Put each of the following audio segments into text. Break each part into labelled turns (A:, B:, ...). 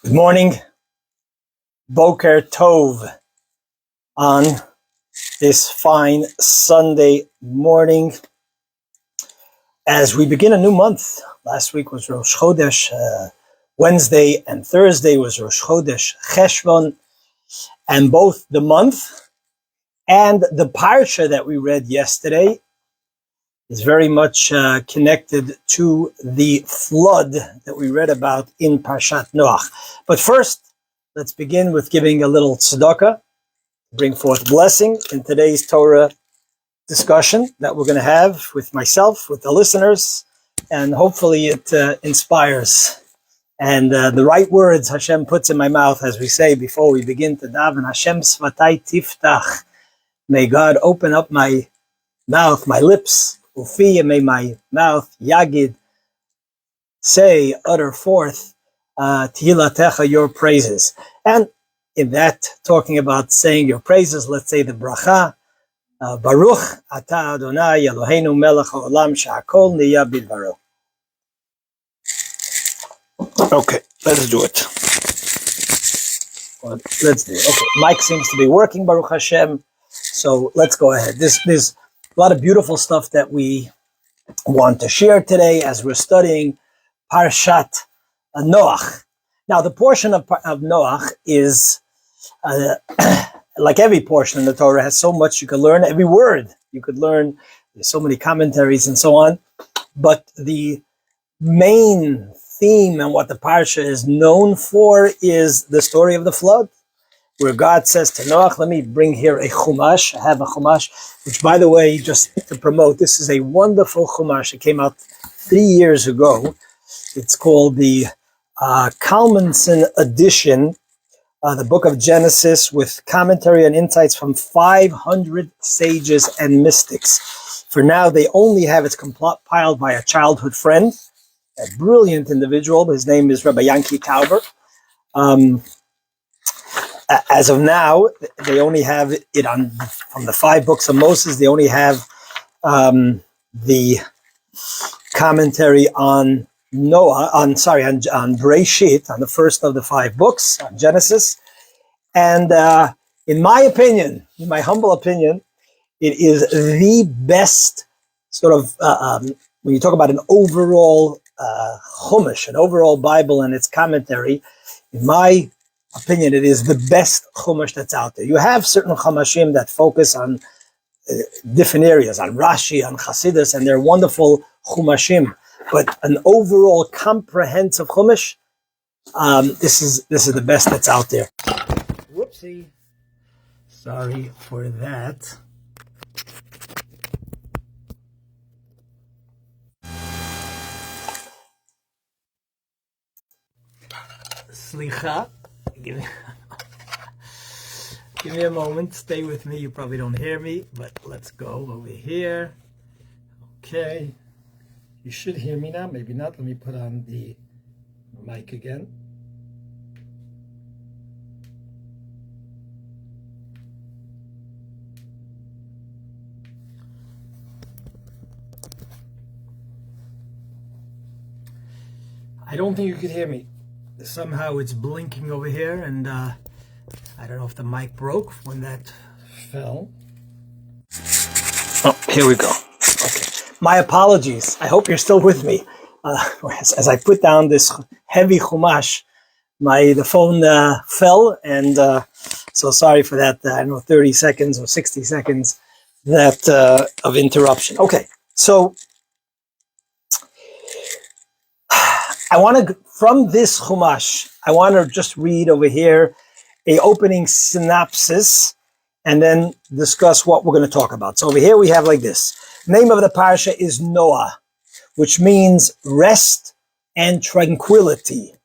A: Good morning, Boker Tov, on this fine Sunday morning as we begin a new month. Last week was Rosh Chodesh, Wednesday and Thursday was Rosh Chodesh Cheshvan, and both the month and the parsha that we read yesterday is very much connected to the flood that we read about in Parshat Noach. But first, let's begin with giving a little tzedakah, bring forth blessing in today's Torah discussion that we're going to have with myself, with the listeners, and hopefully it inspires. And the right words Hashem puts in my mouth, as we say before we begin to daven, Hashem svatai tiftach. May God open up my mouth, my lips, Ufi, and may my mouth, Yagid, say, utter forth, Tehilatecha, your praises. And in that, talking about saying your praises, let's say the bracha, Baruch Ata Adonai Eloheinu melech haolam she'akol niya bidvaro. Okay, let's do it. Let's do it. Okay, mic seems to be working, Baruch Hashem. So let's go ahead. There's a lot of beautiful stuff that we want to share today as we're studying Parshat Noach. Now, the portion of Noach is, like every portion in the Torah, has so much you could learn. Every word you could learn. There's so many commentaries and so on. But the main theme and what the Parsha is known for is the story of the flood, where God says to Noach, let me bring here a chumash. I have a chumash, which, by the way, just to promote, this is a wonderful chumash. It came out 3 years ago. It's called the Kalmanson edition, the book of Genesis, with commentary and insights from 500 sages and mystics. For now, they only have it compiled by a childhood friend, a brilliant individual. His name is Rabbi Yankee Tauber. As of now, they only have it from the 5 books of Moses. They only have the commentary on Bereshit, on the first of the 5 books, on Genesis. And in my opinion, in my humble opinion, it is the best sort of, when you talk about an overall chumash, an overall Bible and its commentary, in my opinion, it is the best chumash that's out there. You have certain chumashim that focus on different areas, on Rashi, on Chassidus, and they're wonderful chumashim. But an overall comprehensive chumash, this is the best that's out there. Whoopsie, sorry for that. Slicha. Give me a moment. Stay with me. You probably don't hear me, but let's go over here. Okay. You should hear me now. Maybe not. Let me put on the mic again. I don't think you could hear me. Somehow it's blinking over here, and I don't know if the mic broke when that fell. Oh, here we go. Okay. My apologies. I hope you're still with me. As I put down this heavy chumash, the phone fell, and so sorry for that. I don't know, 30 seconds or 60 seconds that of interruption. Okay, so I want to, from this chumash, I want to just read over here a opening synopsis and then discuss what we're going to talk about. So over here we have like this. Name of the parsha is Noah, which means rest and tranquility.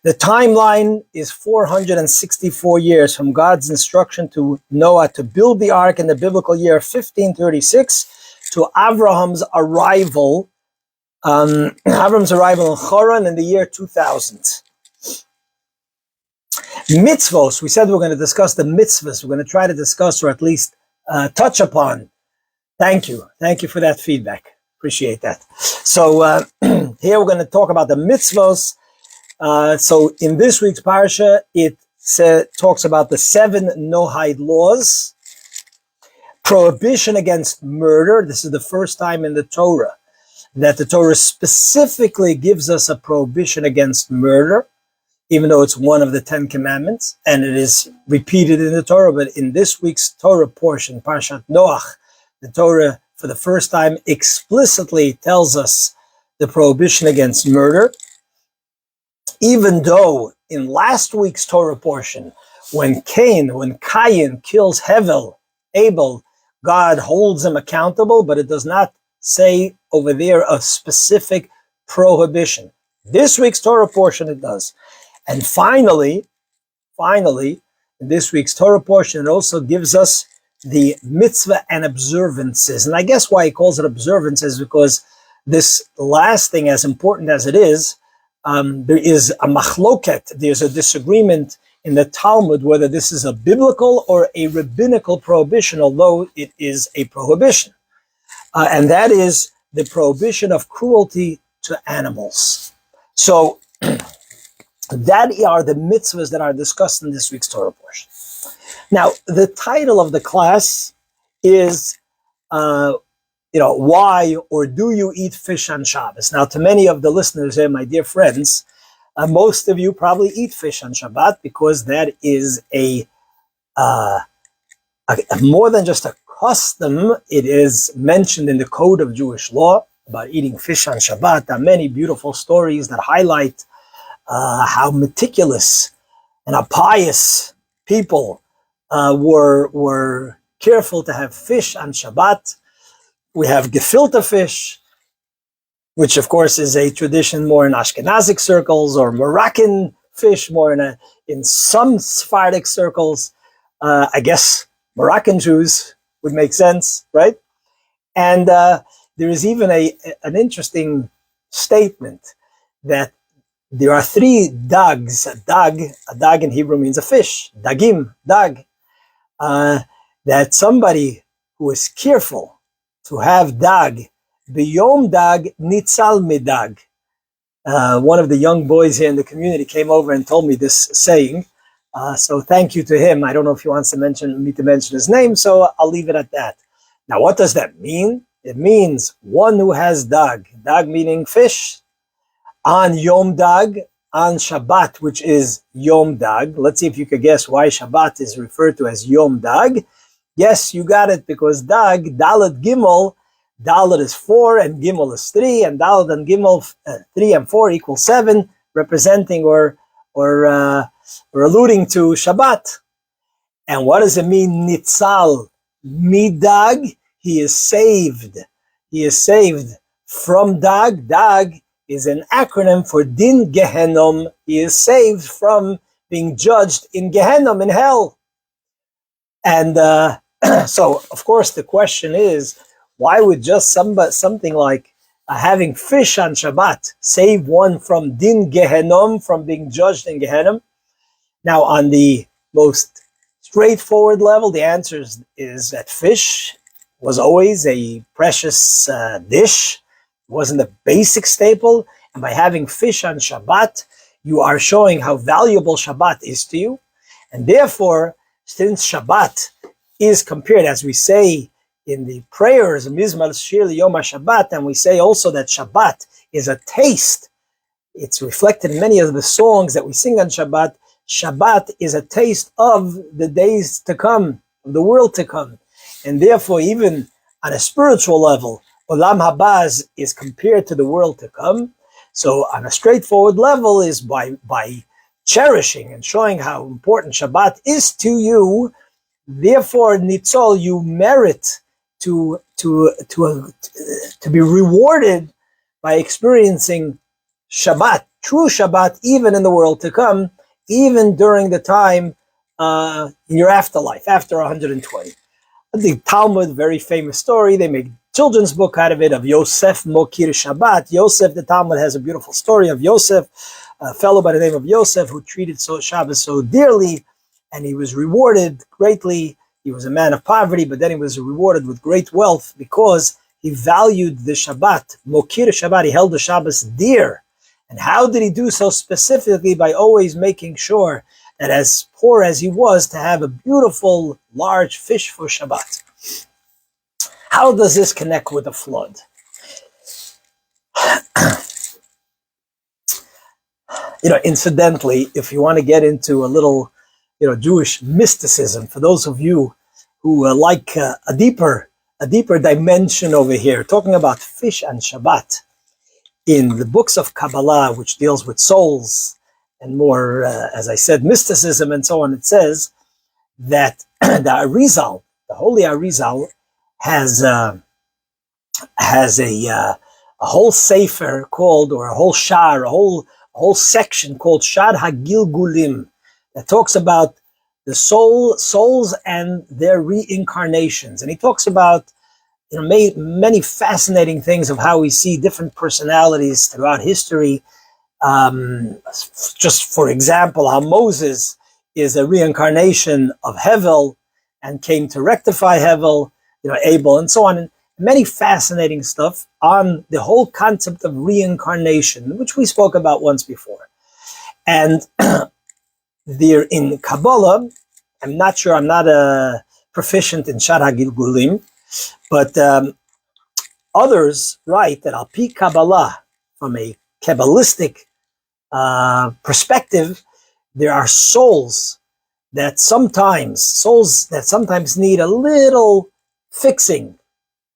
A: The timeline is 464 years from God's instruction to Noah to build the ark in the biblical year 1536 to Avraham's arrival in Choron in the year 2000. Mitzvos, we said we're going to discuss the mitzvahs. We're going to try to discuss, or at least touch upon. Thank you for that feedback. Appreciate that. So here we're going to talk about the mitzvos So in this week's parsha, it talks about the 7 Noahide laws, prohibition against murder. This is the first time in the Torah that the Torah specifically gives us a prohibition against murder, even though it's one of the 10 commandments, and it is repeated in the Torah. But in this week's Torah portion, Parshat Noach, the Torah, for the first time, explicitly tells us the prohibition against murder, even though in last week's Torah portion, when Cain kills Abel, God holds him accountable, but it does not say over there a specific prohibition. This week's Torah portion, it does. And finally, in this week's Torah portion, it also gives us the mitzvah and observances. And I guess why he calls it observances, because this last thing, as important as it is, there is a machloket, there's a disagreement in the Talmud whether this is a biblical or a rabbinical prohibition, although it is a prohibition. And that is the prohibition of cruelty to animals. So that are the mitzvahs that are discussed in this week's Torah portion. Now, the title of the class is, why or do you eat fish on Shabbos? Now, to many of the listeners here, my dear friends, most of you probably eat fish on Shabbat because that is a more than just a custom. It is mentioned in the code of Jewish law about eating fish on Shabbat. There are many beautiful stories that highlight how meticulous and how pious people were careful to have fish on Shabbat. We have gefilte fish, which of course is a tradition more in Ashkenazic circles, or Moroccan fish more in some Sephardic circles. I guess Moroccan Jews would make sense, right? And there is even an interesting statement that there are 3 dags. A dag in Hebrew means a fish, dagim, dag. That somebody who is careful to have dag, biyom dag, nitzal medag. One of the young boys here in the community came over and told me this saying. So thank you to him. I don't know if he wants to mention his name, so I'll leave it at that. Now, what does that mean? It means one who has dag meaning fish, on Yom Dag, on Shabbat, which is Yom Dag. Let's see if you could guess why Shabbat is referred to as Yom Dag. Yes, you got it, because Dag, Dalet Gimel, Dalet is 4 and Gimel is 3, and Dalet and Gimel 3 and 4 equal 7, representing or alluding to Shabbat. And what does it mean, Nitzal Midag? He is saved. He is saved from Dag. Dag is an acronym for Din Gehenom. He is saved from being judged in Gehenom, in hell. And so, of course, the question is, why would just something like having fish on Shabbat save one from Din Gehenom, from being judged in Gehenom? Now, on the most straightforward level, the answer is that fish was always a precious dish. It wasn't a basic staple. And by having fish on Shabbat, you are showing how valuable Shabbat is to you. And therefore, since Shabbat is compared, as we say in the prayers, Mizmar Shir Yom HaShabbat, and we say also that Shabbat is a taste. It's reflected in many of the songs that we sing on Shabbat. Shabbat is a taste of the days to come, of the world to come. And therefore, even on a spiritual level, Olam Haba is compared to the world to come. So on a straightforward level is by cherishing and showing how important Shabbat is to you. Therefore, Nitzol, you merit to be rewarded by experiencing Shabbat, true Shabbat, even in the world to come, even during the time in your afterlife, after 120. The Talmud, very famous story, they make children's book out of it, of Yosef Mokir Shabbat. Yosef, the Talmud has a beautiful story of Yosef, a fellow by the name of Yosef who treated Shabbos so dearly, and he was rewarded greatly. He was a man of poverty, but then he was rewarded with great wealth because he valued the Shabbat. Mokir Shabbat, he held the Shabbos dear. And how did he do so specifically? By always making sure that, as poor as he was, to have a beautiful large fish for Shabbat. How does this connect with the flood? Incidentally, if you want to get into a little, Jewish mysticism, for those of you who like a deeper dimension over here, talking about fish and Shabbat, in the books of Kabbalah, which deals with souls and more, as I said, mysticism and so on, it says that the Arizal, the Holy Arizal, has a whole sefer called, or a whole shar, a whole section called Shar HaGilgulim, that talks about the souls and their reincarnations. And he talks about many fascinating things of how we see different personalities throughout history. Just for example, how Moses is a reincarnation of Hevel and came to rectify Hevel, Abel, and so on. And many fascinating stuff on the whole concept of reincarnation, which we spoke about once before. And there in Kabbalah, I'm not sure, I'm not a proficient in Shar HaGilgulim, but others write that Al-Pi Kabbalah, from a Kabbalistic perspective, there are souls that sometimes need a little fixing,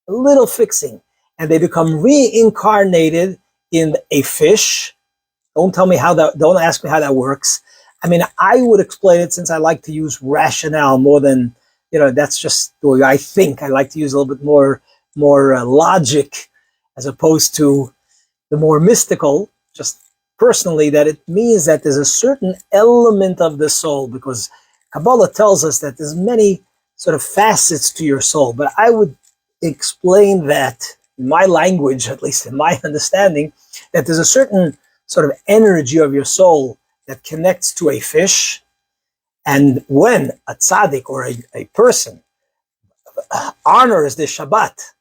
A: and they become reincarnated in a fish. Don't ask me how that works. I mean, I would explain it, since I like to use rationale more than, that's just the way I think. I like to use a little bit more logic as opposed to the more mystical, just personally, that it means that there's a certain element of the soul, because Kabbalah tells us that there's many sort of facets to your soul. But I would explain that, in my language, at least in my understanding, that there's a certain sort of energy of your soul that connects to a fish. And when a tzaddik, or a person, honors the Shabbat,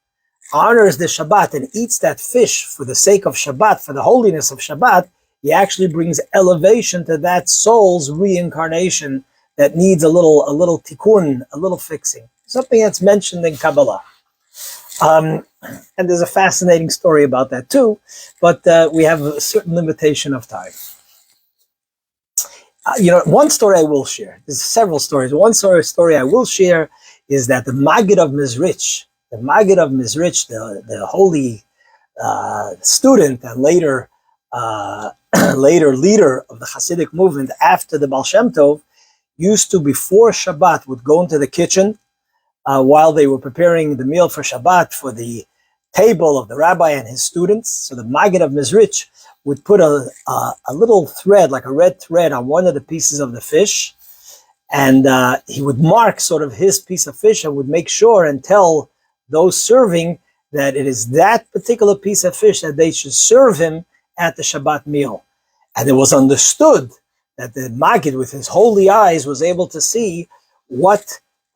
A: and eats that fish for the sake of Shabbat, for the holiness of Shabbat, he actually brings elevation to that soul's reincarnation that needs a little tikkun, a little fixing. Something that's mentioned in Kabbalah. And there's a fascinating story about that too, but we have a certain limitation of time. One story I will share, there's several stories. One story I will share is that the Maggid of Mizrich, the holy student and later leader of the Hasidic movement after the Baal Shem Tov, used to, before Shabbat, would go into the kitchen while they were preparing the meal for Shabbat for the table of the rabbi and his students. So the Maggid of Mizrich would put a little thread, like a red thread, on one of the pieces of the fish, and he would mark sort of his piece of fish, and would make sure and tell those serving that it is that particular piece of fish that they should serve him at the Shabbat meal. And it was understood that the Maggid, with his holy eyes, was able to see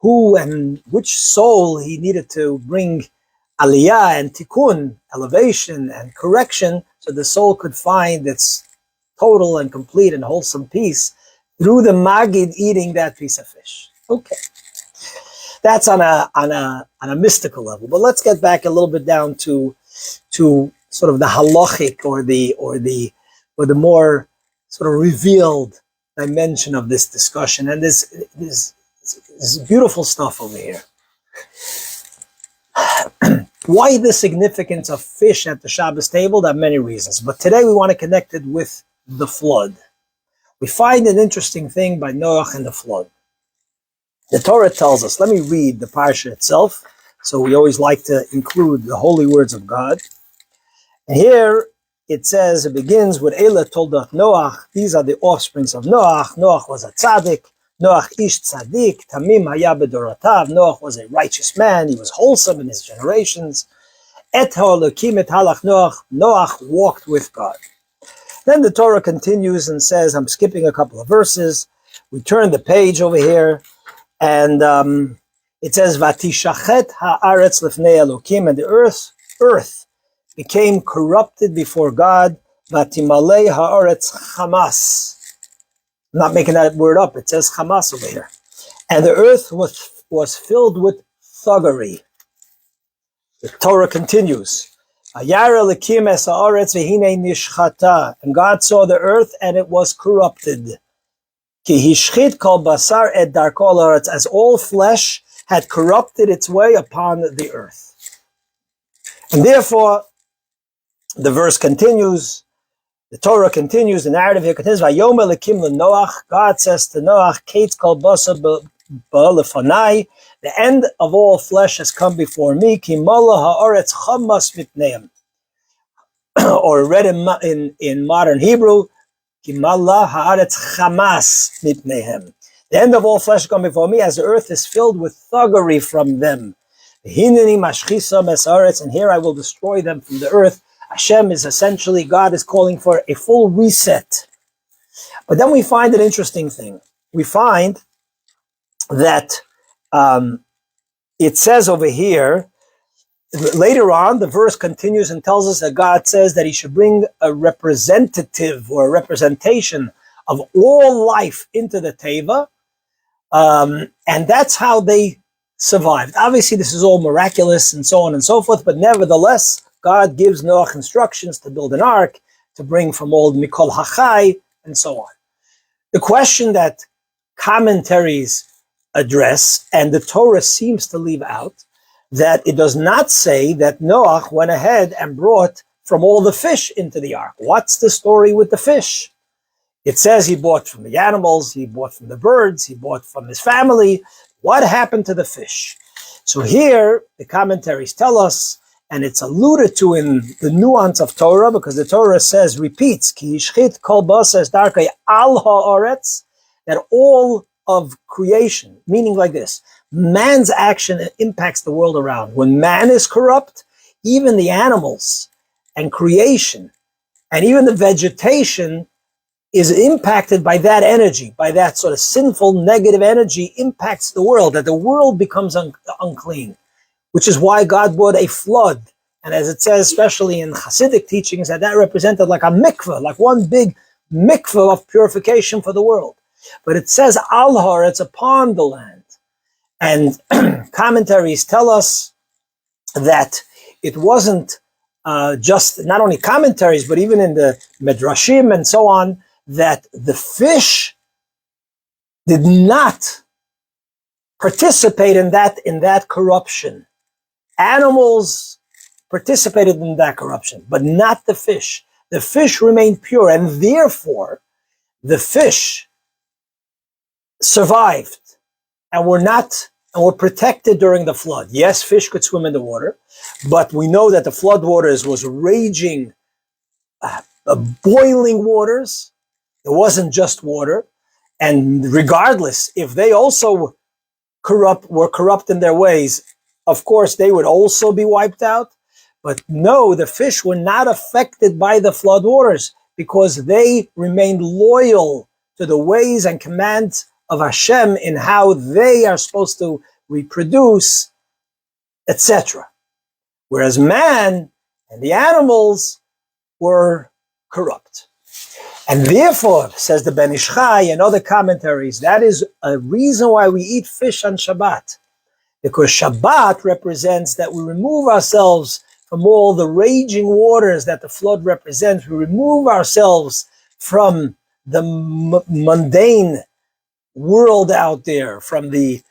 A: who and which soul he needed to bring aliyah and tikkun, elevation and correction, so the soul could find its total and complete and wholesome peace through the Maggid eating that piece of fish. Okay, that's on a mystical level. But let's get back a little bit down to sort of the halachic, or the more sort of revealed dimension of this discussion. And this beautiful stuff over here. Why the significance of fish at the Shabbos table? There are many reasons, but today we want to connect it with the flood. We find an interesting thing by Noach and the flood. The Torah tells us, let me read the parsha itself. So we always like to include the holy words of God. And here it says, it begins with Eila Toldat Noach. These are the offsprings of Noach. Noach was a tzaddik. Noach ish tzaddik, tamim haya bedorotav. Noach was a righteous man. He was wholesome in his generations. Et ha'elokim et halach Noach. Noach walked with God. Then the Torah continues and says, I'm skipping a couple of verses. We turn the page over here, and it says, Vatishachet ha'aretz lefnei Elokim, and the earth became corrupted before God. Vatimalei haaretz chamas. I'm not making that word up. It says chamas over here. And the earth was filled with thuggery. The Torah continues. And God saw the earth and it was corrupted. As all flesh had corrupted its way upon the earth. And therefore, the verse continues, the Torah continues, the narrative here continues, God says to Noach, the end of all flesh has come before me, or read in modern Hebrew, the end of all flesh has come before me, as the earth is filled with thuggery from them. And here I will destroy them from the earth. Hashem is essentially, God is calling for a full reset. But then we find an interesting thing. We find that it says over here, later on, the verse continues and tells us that God says that he should bring a representative or a representation of all life into the Teva. And that's how they survived. Obviously, this is all miraculous and so on and so forth, but nevertheless, God gives Noach instructions to build an ark, to bring from all Mikol Hachai, and so on. The question that commentaries address, and the Torah seems to leave out, that it does not say that Noach went ahead and brought from all the fish into the ark. What's the story with the fish? It says he bought from the animals, he bought from the birds, he bought from his family. What happened to the fish? So here, the commentaries tell us, and it's alluded to in the nuance of Torah, because the Torah says, repeats, Ki yishchit kol b'asas darkei al ha'aretz, that all of creation, meaning like this, man's action impacts the world around. When man is corrupt, even the animals and creation, and even the vegetation is impacted by that energy, by that sort of sinful, negative energy impacts the world, that the world becomes unclean, which is why God brought a flood. And as it says, especially in Hasidic teachings, that represented like a mikveh, like one big mikveh of purification for the world. But it says al-har, it's upon the land. And commentaries tell us that it wasn't just, not only commentaries, but even in the Midrashim and so on, that the fish did not participate in that corruption. Animals participated in that corruption, but not the fish. The fish remained pure, and therefore the fish survived and were protected during the flood. Yes, fish could swim in the water, but we know that the flood waters was raging, boiling waters. It wasn't just water. And regardless, if they also were corrupt in their ways, of course, they would also be wiped out. But no, the fish were not affected by the flood waters because they remained loyal to the ways and commands of Hashem in how they are supposed to reproduce, etc. Whereas man and the animals were corrupt. And therefore, says the Ben Ish Chai and other commentaries, that is a reason why we eat fish on Shabbat. Because Shabbat represents that we remove ourselves from all the raging waters that the flood represents. We remove ourselves from the mundane world out there, from the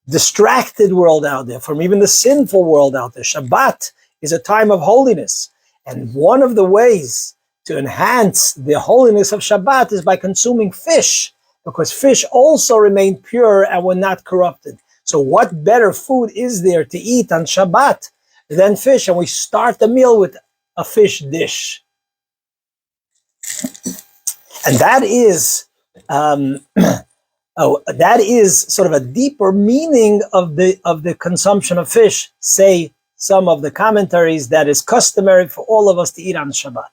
A: distracted world out there, from even the sinful world out there. Shabbat is a time of holiness. And one of the ways to enhance the holiness of Shabbat is by consuming fish, because fish also remain pure and were not corrupted. So what better food is there to eat on Shabbat than fish? And we start the meal with a fish dish. And that is sort of a deeper meaning of the consumption of fish, say some of the commentaries, that is customary for all of us to eat on Shabbat.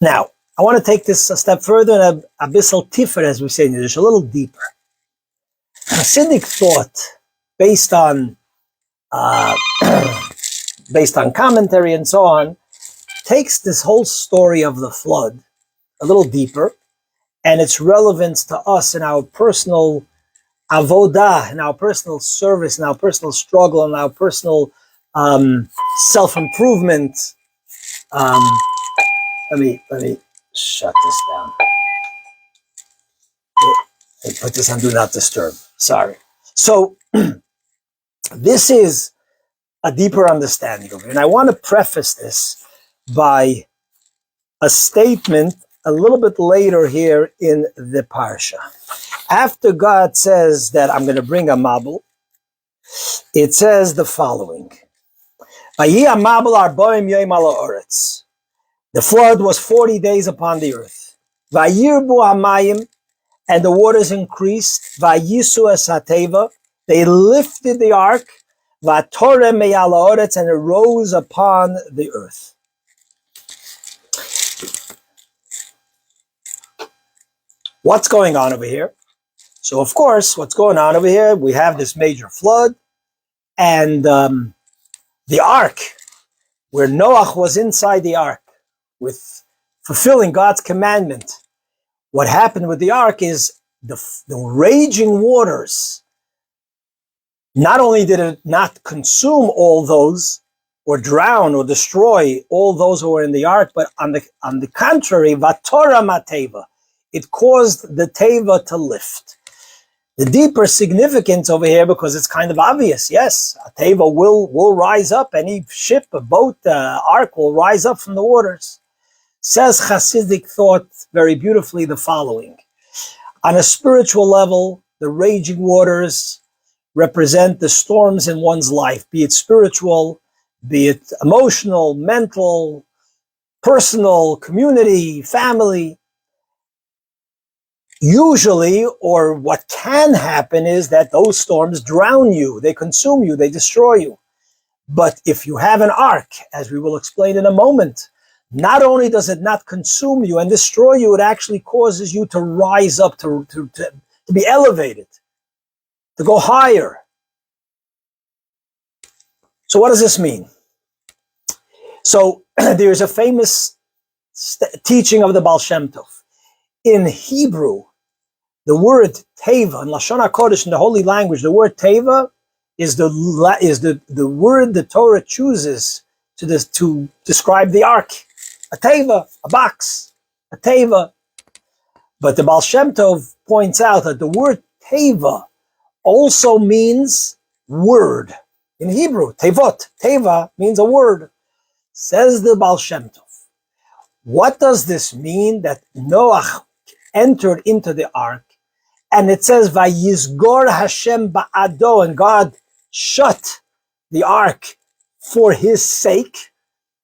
A: Now, I want to take this a step further and a bissel tiefer, as we say in Yiddish, a little deeper. Hasidic thought, based on uh, based on commentary and so on, takes this whole story of the flood a little deeper and its relevance to us in our personal avodah, in our personal service, in our personal struggle, in our personal self-improvement. Um, let me shut this down. Let me put this on Do Not Disturb. Sorry. So this is a deeper understanding of it. And I want to preface this by a statement a little bit later here in the parsha. After God says that I'm going to bring a mabul, it says the following. The flood was 40 days upon the earth. Vayirbu hamayim, and the waters increased. Vayisu es hateva, they lifted the ark. Vatore meyal haaretz, and it rose upon the earth. What's going on over here? So, of course, what's going on over here? We have this major flood, and the ark, where Noach was inside the ark, with fulfilling God's commandment. What happened with the ark is the raging waters. Not only did it not consume all those, or drown or destroy all those who were in the ark, but on the contrary, vatora mateva, it caused the teva to lift. The deeper significance over here, because it's kind of obvious, yes, a teva will rise up. Any ship, a boat, ark will rise up from the waters. Says Hasidic thought very beautifully the following. On a spiritual level, the raging waters represent the storms in one's life, be it spiritual, be it emotional, mental, personal, community, family. Usually, or what can happen is that those storms drown you, they consume you, they destroy you. But if you have an ark, as we will explain in a moment, not only does it not consume you and destroy you, it actually causes you to rise up, to be elevated, to go higher. So what does this mean? So there's a famous teaching of the Baal Shem Tov. In Hebrew, the word teva, in Lashon HaKodesh, in the holy language, the word teva is the word the Torah chooses to describe the ark. A teva, a box, a teva. But the Baal Shem Tov points out that the word teva also means word. In Hebrew, tevot, teva means a word. Says the Baal Shem Tov. What does this mean that Noach entered into the ark? And it says, Vayizgor Hashem ba'ado, and God shut the ark for his sake.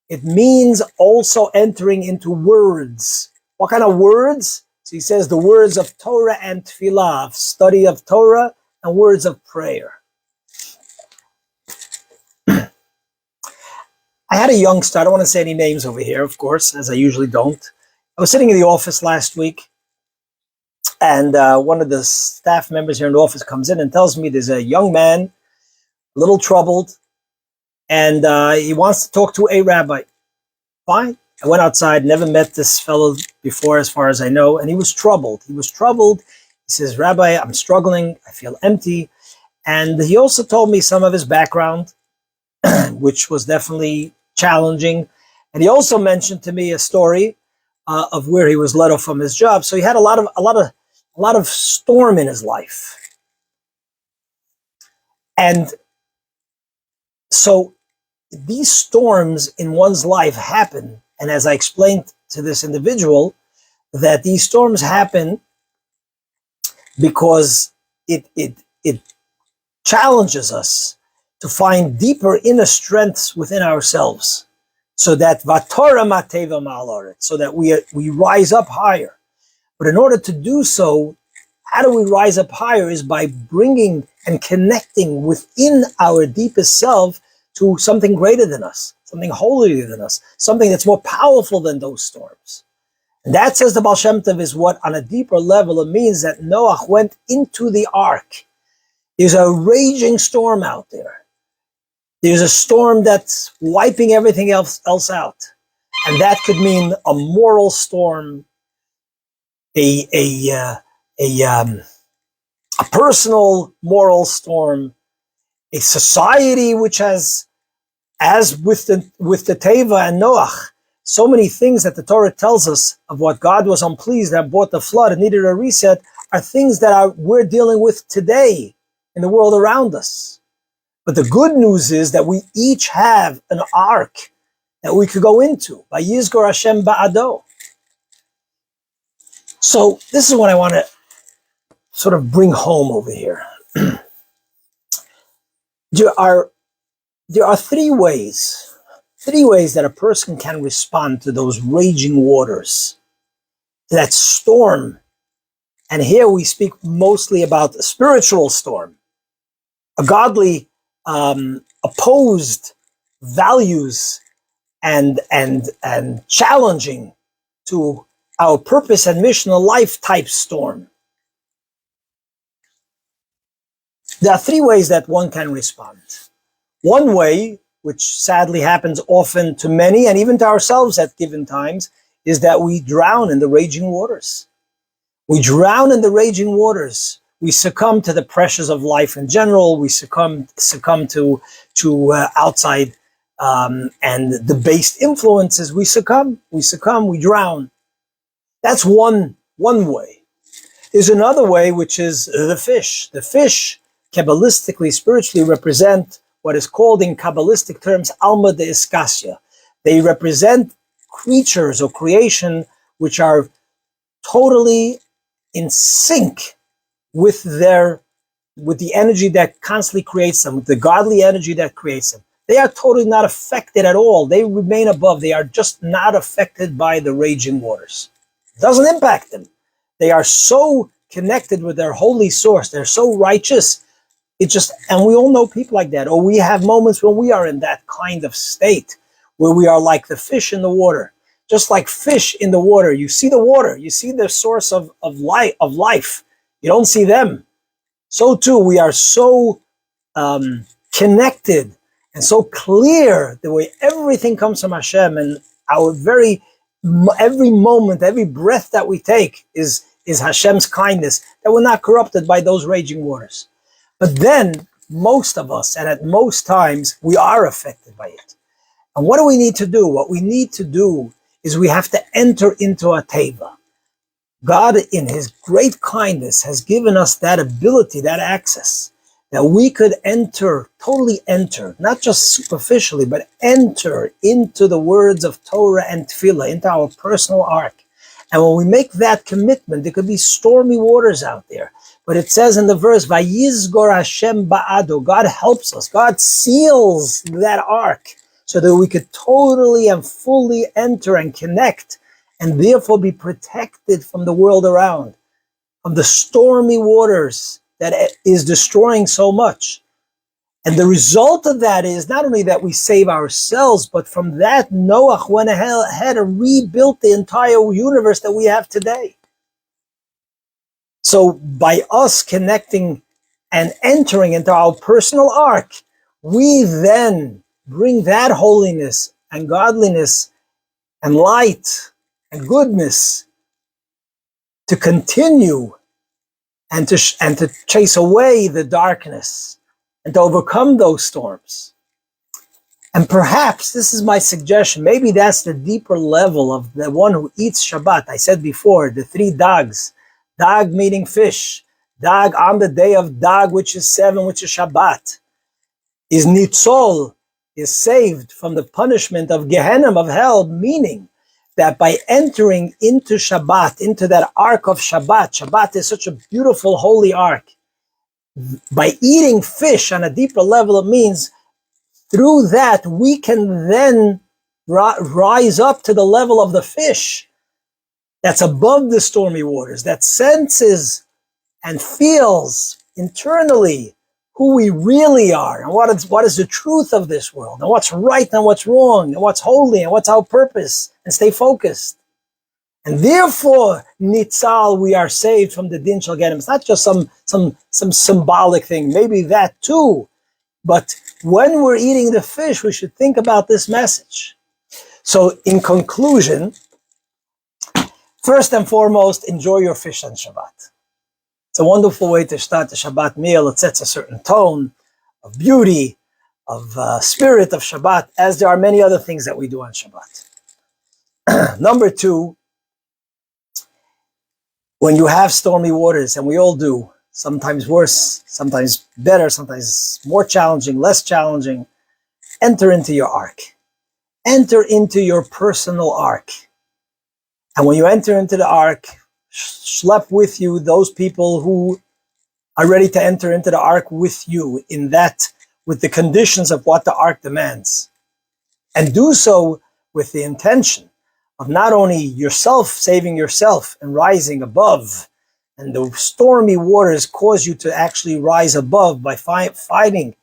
A: It means also entering into words. What kind of words? So he says the words of Torah and Tefillah, study of Torah and words of prayer. I had a youngster, I don't want to say any names over here, of course, as I usually don't. I was sitting in the office last week, and one of the staff members here in the office comes in and tells me there's a young man, a little troubled, and he wants to talk to a rabbi. Fine. I went outside, never met this fellow before as far as I know, and he was troubled. He says, Rabbi, I'm struggling, I feel empty. And he also told me some of his background, which was definitely challenging. And he also mentioned to me a story of where he was let off from his job. So he had a lot of storm in his life. And so these storms in one's life happen. And as I explained to this individual, that these storms happen because it challenges us to find deeper inner strengths within ourselves, so that vatora mateva ma'aloret, so that we rise up higher. But in order to do so, how do we rise up higher? Is by bringing and connecting within our deepest self to something greater than us, something holier than us, something that's more powerful than those storms. And that, says the Baal Shem Tov, is what on a deeper level it means that Noach went into the ark. There's a raging storm out there. There's a storm that's wiping everything else out. And that could mean a moral storm, a personal moral storm, a society which has, as with the Teva and Noach, so many things that the Torah tells us of what God was unpleased that brought the flood and needed a reset are things that we're dealing with today in the world around us. But the good news is that we each have an ark that we could go into. Vayizgor Hashem ba'ado. So this is what I want to sort of bring home over here. There are three ways that a person can respond to those raging waters, to that storm. And here we speak mostly about a spiritual storm, a godly opposed values and challenging to our purpose and mission, a life type storm. There are three ways that one can respond. One way, which sadly happens often to many and even to ourselves at given times, is that we drown in the raging waters. We drown in the raging waters. We succumb to the pressures of life in general. We succumb to outside and debased influences. We succumb, we drown. That's one way. There's another way, which is the fish. The fish, Kabbalistically, spiritually, represent what is called in Kabbalistic terms, Alma de Iskasia. They represent creatures or creation which are totally in sync with the energy that constantly creates them, with the godly energy that creates them. They are totally not affected at all. They remain above. They are just not affected by the raging waters. It doesn't impact them. They are so connected with their holy source. They're so righteous. And we all know people like that, or we have moments when we are in that kind of state where we are like the fish in the water. Just like fish in the water, you see the water, you see the source of life. You don't see them. So too, we are so connected and so clear the way everything comes from Hashem, and our every moment, every breath that we take is Hashem's kindness, that we're not corrupted by those raging waters. But then, most of us, and at most times, we are affected by it. And what do we need to do? What we need to do is we have to enter into a teva. God, in His great kindness, has given us that ability, that access, that we could totally enter, not just superficially, but enter into the words of Torah and Tefillah, into our personal ark. And when we make that commitment, there could be stormy waters out there. But it says in the verse, Vayizgor Hashem ba'ado, God helps us. God seals that ark so that we could totally and fully enter and connect and therefore be protected from the world around, from the stormy waters that is destroying so much. And the result of that is not only that we save ourselves, but from that, Noach went ahead and rebuilt the entire universe that we have today. So by us connecting and entering into our personal ark, we then bring that holiness and godliness and light and goodness to continue and to chase away the darkness and to overcome those storms. And perhaps, this is my suggestion, maybe that's the deeper level of the one who eats Shabbat. I said before, the three dogs. Dag meaning fish. Dag on the day of Dag, which is 7, which is Shabbat. Is nitzol, is saved from the punishment of Gehenna, of hell, meaning that by entering into Shabbat, into that ark of Shabbat is such a beautiful holy ark. By eating fish on a deeper level, it means through that we can then rise up to the level of the fish that's above the stormy waters, that senses and feels internally who we really are and what is the truth of this world and what's right and what's wrong and what's holy and what's our purpose, and stay focused. And therefore, nitzal, we are saved from the din shel Gehenna. It's not just some symbolic thing, maybe that too, but when we're eating the fish, we should think about this message. So in conclusion, first and foremost, enjoy your fish on Shabbat. It's a wonderful way to start the Shabbat meal. It sets a certain tone of beauty, of spirit of Shabbat, as there are many other things that we do on Shabbat. Number two, when you have stormy waters, and we all do, sometimes worse, sometimes better, sometimes more challenging, less challenging, enter into your ark. Enter into your personal ark. And when you enter into the ark, schlep with you those people who are ready to enter into the ark with you with the conditions of what the ark demands. And do so with the intention of not only yourself saving yourself and rising above, and the stormy waters cause you to actually rise above by fighting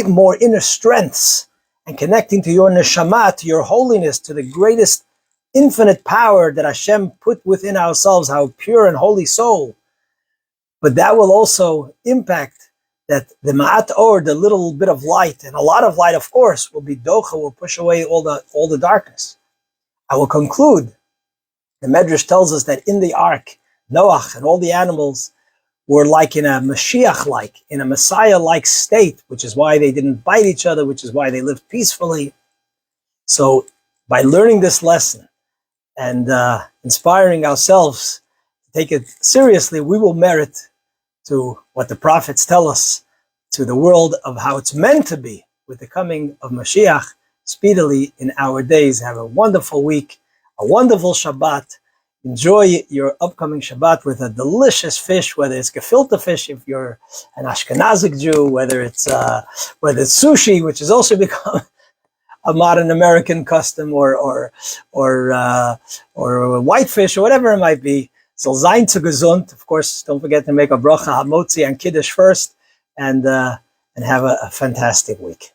A: more inner strengths and connecting to your neshama, to your holiness, to the greatest infinite power that Hashem put within ourselves, our pure and holy soul. But that will also impact that the ma'at or, the little bit of light, and a lot of light, of course, will be docha, will push away all the darkness. I will conclude. The Medrash tells us that in the ark, Noach and all the animals were like in a Mashiach-like, in a Messiah-like state, which is why they didn't bite each other, which is why they lived peacefully. So by learning this lesson and inspiring ourselves to take it seriously, we will merit to what the prophets tell us, to the world of how it's meant to be with the coming of Mashiach speedily in our days. Have a wonderful week, a wonderful Shabbat. Enjoy your upcoming Shabbat with a delicious fish, whether it's gefilte fish if you're an Ashkenazic Jew, whether it's sushi, which has also become a modern American custom, or whitefish, or whatever it might be. So sein zu gesund. Of course, don't forget to make a bracha hamotzi and kiddush first, and have a fantastic week.